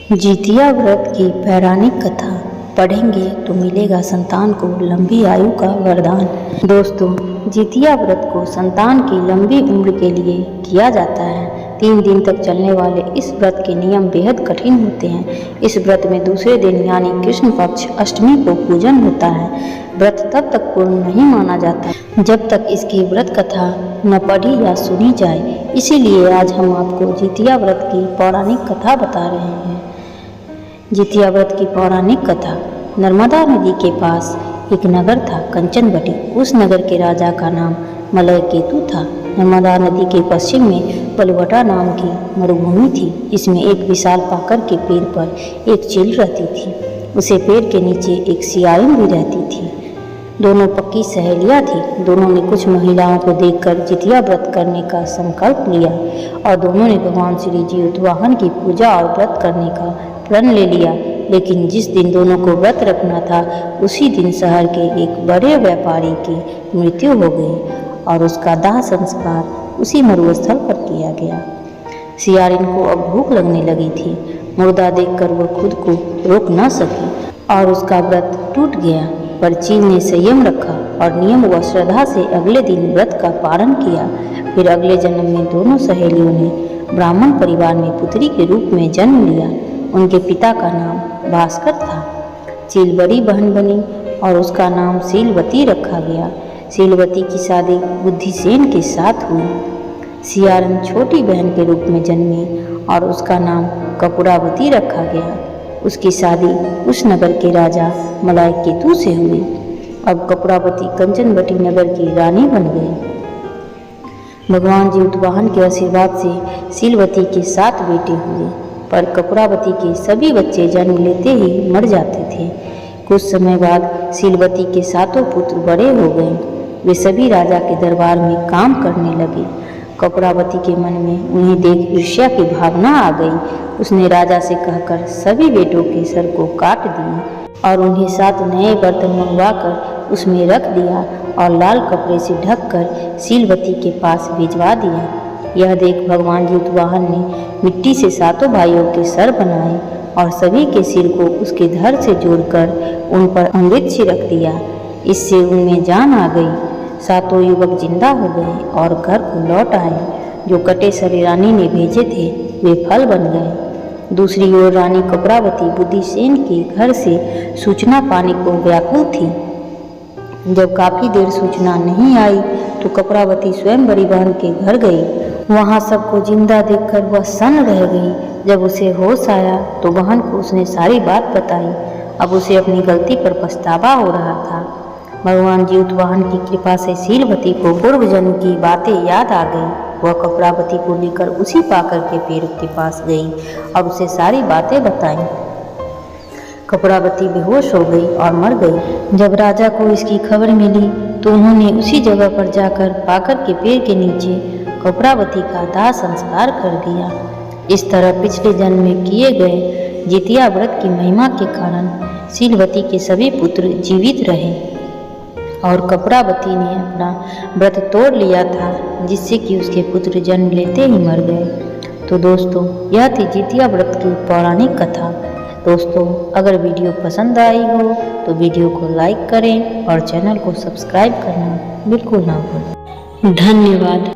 जितिया व्रत की पौराणिक कथा पढ़ेंगे तो मिलेगा संतान को लंबी आयु का वरदान। दोस्तों, जितिया व्रत को संतान की लंबी उम्र के लिए किया जाता है। 3 दिन तक चलने वाले इस व्रत के नियम बेहद कठिन होते हैं। इस व्रत में दूसरे दिन यानी कृष्ण पक्ष अष्टमी को पूजन होता है। व्रत तब तक पूर्ण नहीं माना जाता जब तक इसकी व्रत कथा न पढ़ी या सुनी जाए। इसीलिए आज हम आपको जितिया व्रत की पौराणिक कथा बता रहे हैं। जितिया व्रत की पौराणिक कथा। नर्मदा नदी के पास एक नगर था, कंचनवटी। उस नगर के राजा का नाम मलयकेतु था। नर्मदा नदी के पश्चिम में पलवटा नाम की मरुभूमि थी। इसमें एक विशाल पाकर के पेड़ पर एक चील रहती थी। उसे पेड़ के नीचे एक सियारिन भी रहती थी। दोनों पक्की सहेलियां थी। दोनों ने कुछ महिलाओं को देखकर जितिया व्रत करने का संकल्प लिया और दोनों ने भगवान श्री जीतवाहन की पूजा और व्रत करने का प्रण ले लिया। लेकिन जिस दिन दोनों को व्रत रखना था उसी दिन शहर के एक बड़े व्यापारी की मृत्यु हो गई और उसका दाह संस्कार उसी मरुस्थल पर किया गया। सियारिन को अब भूख लगने लगी थी। मुर्दा देखकर वह खुद को रोक न सकी और उसका व्रत टूट गया। पर चील ने संयम रखा और नियम व श्रद्धा से अगले दिन व्रत का पालन किया। फिर अगले जन्म में दोनों सहेलियों ने ब्राह्मण परिवार में पुत्री के रूप में जन्म लिया। उनके पिता का नाम भास्कर था। चील बड़ी बहन बनी और उसका नाम शीलवती रखा गया। शीलवती की शादी बुद्धिसेन के साथ हुई। सियारन छोटी बहन के रूप में जन्मी और उसका नाम कपूरावती रखा गया। उसकी शादी उस नगर के राजा मलयकेतु से हुई। अब कपूरावती कंचनवटी नगर की रानी बन गई। भगवान जीतवाहन के आशीर्वाद से शीलवती के 7 बेटे हुए, पर कपूरावती के सभी बच्चे जन्म लेते ही मर जाते थे। कुछ समय बाद शीलवती के 7 पुत्र बड़े हो गए। वे सभी राजा के दरबार में काम करने लगे। कपूरावती के मन में उन्हें देख ईर्ष्या की भावना आ गई। उसने राजा से कहकर सभी बेटों के सर को काट दिए और उन्हें 7 नए बर्तन मंगवाकर उसमें रख दिया और लाल कपड़े से ढककर शीलवती के पास भिजवा दिया। यह देख भगवान जीतवाहन ने मिट्टी से 7 भाइयों के सर बनाए और सभी के सिर को उसके धड़ से जोड़कर उन पर अमृत छिड़क दिया। इससे उनमें जान आ गई। 7 युवक जिंदा हो गए और घर को लौट आए। जो कटे सरे रानी ने भेजे थे वे फल बन गए। दूसरी ओर रानी कपूरावती बुद्धिसेन के घर से सूचना पाने को व्याकुल थी। जब काफी देर सूचना नहीं आई तो कपूरावती स्वयं बड़ी बहन के घर गई। वहां सबको जिंदा देखकर वह सन्न रह गई। जब उसे होश आया तो बहन को उसने सारी बात बताई। अब उसे अपनी गलती पर पछतावा हो रहा था। भगवान जीतवाहन की कृपा से शीलवती को पूर्व जन्म की बातें याद आ गई। वह कपूरावती को लेकर उसी पाकर के पेड़ के पास गई और उसे सारी बातें बताईं। कपूरावती बेहोश हो गई और मर गई। जब राजा को इसकी खबर मिली तो उन्होंने उसी जगह पर जाकर पाकर के पेड़ के नीचे कपूरावती का दाह संस्कार कर दिया। इस तरह पिछले जन्म में किए गए जितिया व्रत की महिमा के कारण शीलवती के सभी पुत्र जीवित रहे और कपूरावती ने अपना व्रत तोड़ लिया था, जिससे कि उसके पुत्र जन्म लेते ही मर गए। तो दोस्तों, यह थी जितिया व्रत की पौराणिक कथा। दोस्तों, अगर वीडियो पसंद आई हो तो वीडियो को लाइक करें और चैनल को सब्सक्राइब करना बिल्कुल ना भूलें। धन्यवाद।